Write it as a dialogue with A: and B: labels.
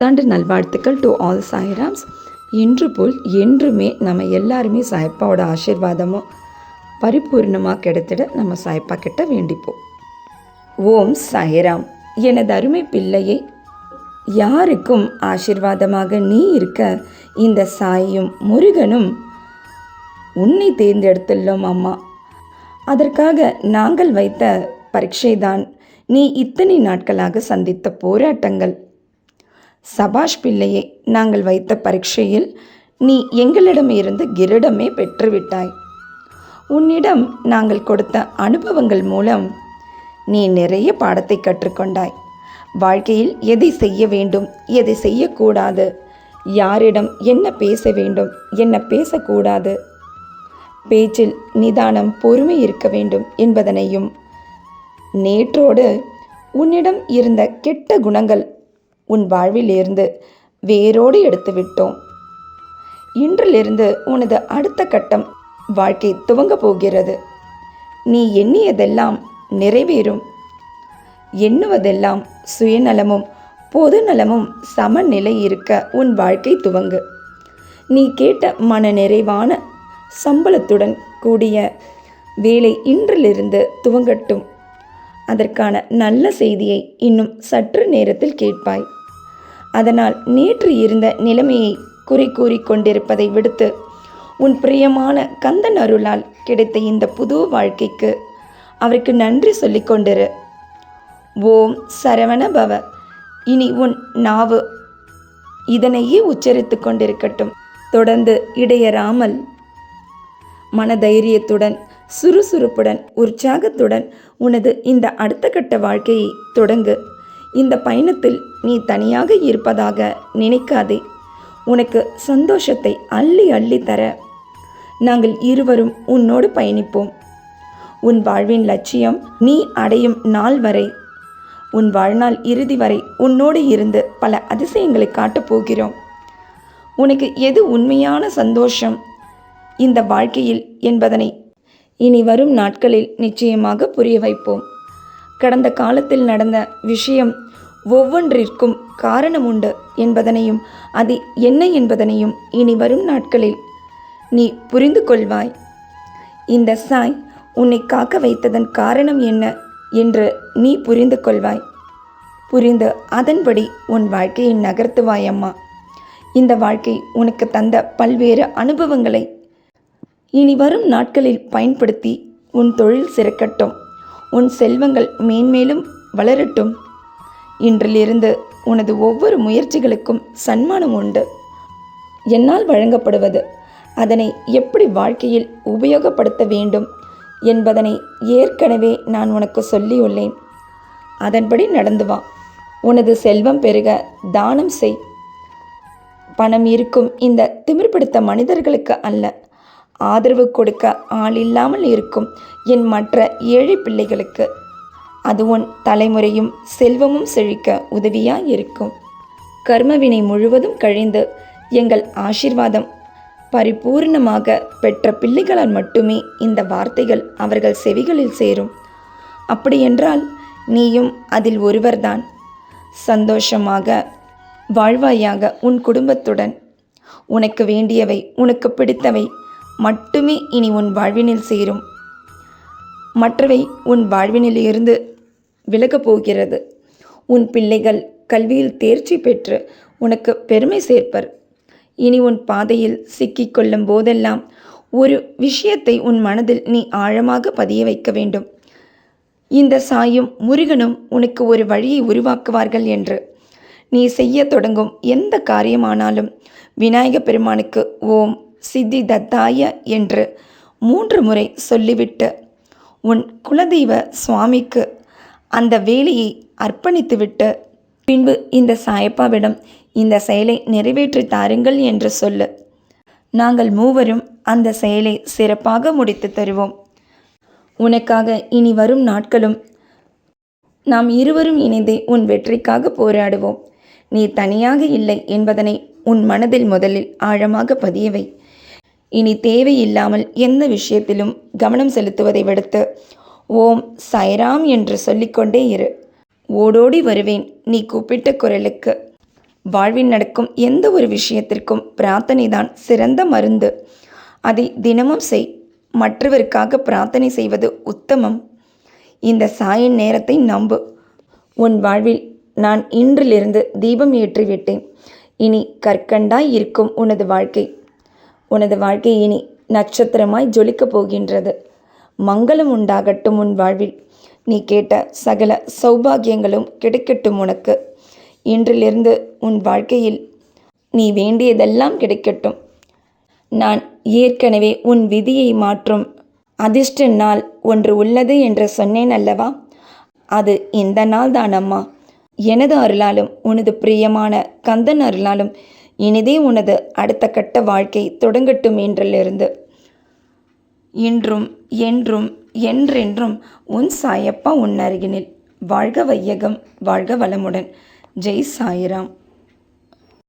A: புத்தாண்டு நல்வாழ்த்துக்கள் to all Sairam's. இன்று போல் என்றுமே நம்ம எல்லாருமே சாயப்பாவோட ஆசீர்வாதமும் பரிபூர்ணமாக கிடைத்திட நம்ம சாயப்பா கிட்ட வேண்டிப்போம். ஓம் சாய்ராம். எனது அருமை பிள்ளையை, யாருக்கும் ஆசீர்வாதமாக நீ இருக்க இந்த சாயும் முருகனும் உன்னை தேர்ந்தெடுத்துள்ளோம் அம்மா. அதற்காக நாங்கள் வைத்த பரீட்சைதான் நீ இத்தனை நாட்களாக சந்தித்த போராட்டங்கள். சபாஷ் பிள்ளையே, நாங்கள் வைத்த பரீட்சையில் நீ எங்களிடமிருந்து கிரீடமே பெற்றுவிட்டாய். உன்னிடம் நாங்கள் கொடுத்த அனுபவங்கள் மூலம் நீ நிறைய பாடத்தை கற்றுக்கொண்டாய். வாழ்க்கையில் எதை செய்ய வேண்டும், எதை செய்யக்கூடாது, யாரிடம் என்ன பேச வேண்டும், என்ன பேசக்கூடாது, பேச்சில் நிதானம், பொறுமை இருக்க வேண்டும் என்பதனையும், நேற்றோடு உன்னிடம் இருந்த கெட்ட குணங்கள் உன் வாழ்விலிருந்து வேரோடு எடுத்துவிட்டோம். இன்றிலிருந்து உனது அடுத்த கட்டம் வாழ்க்கை துவங்க போகிறது. நீ எண்ணியதெல்லாம் நிறைவேறும். எண்ணுவதெல்லாம் சுயநலமும் பொது நலமும் சமநிலை இருக்க உன் வாழ்க்கை துவங்கு. நீ கேட்ட மன நிறைவான சம்பளத்துடன் கூடிய வேலை இன்றிலிருந்து துவங்கட்டும். அதற்கான நல்ல செய்தியை இன்னும் சற்று நேரத்தில் கேட்பாய். அதனால் நேற்று இருந்த நிலைமையை குறி கூறி கொண்டிருப்பதை விடுத்து உன் பிரியமான கந்தன் அருளால் கிடைத்த இந்த புது வாழ்க்கைக்கு அவருக்கு நன்றி சொல்லிக்கொண்டிரு. ஓம் சரவண பவ. இனி உன் நாவு இதனையே உச்சரித்து கொண்டிருக்கட்டும். தொடர்ந்து இடையறாமல் மனதைரியத்துடன், சுறுசுறுப்புடன், உற்சாகத்துடன் உனது இந்த அடுத்த கட்ட வாழ்க்கையை தொடங்கு. இந்த பயணத்தில் நீ தனியாக இருப்பதாக நினைக்காதே. உனக்கு சந்தோஷத்தை அள்ளி அள்ளி தர நாங்கள் இருவரும் உன்னோடு பயணிப்போம். உன் வாழ்வின் லட்சியம் நீ அடையும் நாள் வரை, உன் வாழ்நாள் இறுதி வரை உன்னோடு இருந்து பல அதிசயங்களை காட்டப் போகிறோம். உனக்கு எது உண்மையான சந்தோஷம் இந்த வாழ்க்கையில் என்பதனை இனி வரும் நாட்களில் நிச்சயமாக புரிய வைப்போம். கடந்த காலத்தில் நடந்த விஷயம் ஒவ்வொன்றிற்கும் காரணம் உண்டு என்பதனையும், அது என்ன என்பதனையும் இனி வரும் நாட்களில் நீ புரிந்து கொள்வாய். இந்த சாய் உன்னை காக்க வைத்ததன் காரணம் என்ன என்று நீ புரிந்து கொள்வாய். புரிந்து அதன்படி உன் வாழ்க்கையை நகர்த்துவாய் அம்மா. இந்த வாழ்க்கை உனக்கு தந்த பல்வேறு அனுபவங்களை இனி வரும் நாட்களில் பயன்படுத்தி உன் தொழில் சிறக்கட்டும். உன் செல்வங்கள் மேன்மேலும் வளரட்டும். இன்றிலிருந்து உனது ஒவ்வொரு முயற்சிகளுக்கும் சன்மானம் உண்டு. என்னால் வழங்கப்படுவது அதனை எப்படி வாழ்க்கையில் உபயோகப்படுத்த வேண்டும் என்பதனை ஏற்கனவே நான் உனக்கு சொல்லியுள்ளேன். அதன்படி நடந்து வா. உனது செல்வம் பெருக தானம் செய். பணம் இருக்கும் இந்த திமிர்பிடித்த மனிதர்களுக்கு அல்ல, ஆதரவு கொடுக்க ஆள் இல்லாமல் இருக்கும் என் மற்ற ஏழை பிள்ளைகளுக்கு. அது உன் தலைமுறையும் செல்வமும் செழிக்க உதவியாய் இருக்கும். கர்மவினை முழுவதும் கழிந்து எங்கள் ஆசீர்வாதம் பரிபூர்ணமாக பெற்ற பிள்ளைகளால் மட்டுமே இந்த வார்த்தைகள் அவர்கள் செவிகளில் சேரும். அப்படியென்றால் நீயும் அதில் ஒருவர்தான். சந்தோஷமாக வாழ்வாயாக உன் குடும்பத்துடன். உனக்கு வேண்டியவை, உனக்கு பிடித்தவை மட்டுமே இனி உன் வாழ்வினில் சேரும். மற்றவை உன் வாழ்வினில் இருந்து விலகப் போகிறது. உன் பிள்ளைகள் கல்வியில் தேர்ச்சி பெற்று உனக்கு பெருமை சேர்ப்பர். இனி உன் பாதையில் சிக்கிக்கொள்ளும் போதெல்லாம் ஒரு விஷயத்தை உன் மனதில் நீ ஆழமாக பதிய வைக்க வேண்டும். இந்த சாயும் முருகனும் உனக்கு ஒரு வழியை உருவாக்குவார்கள் என்று. நீ செய்ய தொடங்கும் எந்த காரியமானாலும் விநாயக பெருமானுக்கு ஓம் சித்தி தத்தாய என்று 3 முறை சொல்லிவிட்டு உன் குலதெய்வ சுவாமிக்கு அந்த வேலையை அர்ப்பணித்துவிட்டு பின்பு இந்த சாயப்பாவிடம் இந்த செயலை நிறைவேற்றி தாருங்கள் என்று சொல்லு. நாங்கள் மூவரும் அந்த செயலை சிறப்பாக முடித்து தருவோம். உனக்காக இனி வரும் நாட்களும் நாம் இருவரும் இணைந்தே உன் வெற்றிக்காக போராடுவோம். நீ தனியாக இல்லை என்பதனை உன் மனதில் முதலில் ஆழமாக பதியவை. இனி தேவையில்லாமல் எந்த விஷயத்திலும் கவனம் செலுத்துவதை விடுத்து ஓம் சாய்ராம் என்று சொல்லிக்கொண்டே இரு. ஓடோடி வருவேன் நீ கூப்பிட்ட குரலுக்கு. வாழ்வில் நடக்கும் எந்த ஒரு விஷயத்திற்கும் பிரார்த்தனை தான் சிறந்த மருந்து. அதை தினமும் செய். மற்றவருக்காக பிரார்த்தனை செய்வது உத்தமம். இந்த சாயின் நேரத்தை நம்பு. உன் வாழ்வில் நான் இன்றிலிருந்து தீபம் ஏற்றிவிட்டேன். இனி கற்கண்டாய் இருக்கும் உனது வாழ்க்கை இனி நட்சத்திரமாய் ஜொலிக்கப் போகின்றது. மங்களம் உண்டாகட்டும் உன் வாழ்வில். நீ கேட்ட சகல சௌபாகியங்களும் கிடைக்கட்டும் உனக்கு. இன்றிலிருந்து உன் வாழ்க்கையில் நீ வேண்டியதெல்லாம் கிடைக்கட்டும். நான் ஏற்கனவே உன் விதியை மாற்றும் அதிர்ஷ்ட நாள் ஒன்று உள்ளது என்று சொன்னேன் அல்லவா? அது இந்த நாள் தான் அம்மா. எனது அருளாலும் உனது பிரியமான கந்தன் அருளாலும் இனிதே உனது அடுத்த கட்ட வாழ்க்கை தொடங்கட்டும். என்றிலிருந்து இன்றும் என்றும் என்றென்றும் உன் சாயப்பா உன் அருகினில். வாழ்க வையகம், வாழ்க வளமுடன். ஜெய் சாய்ராம்.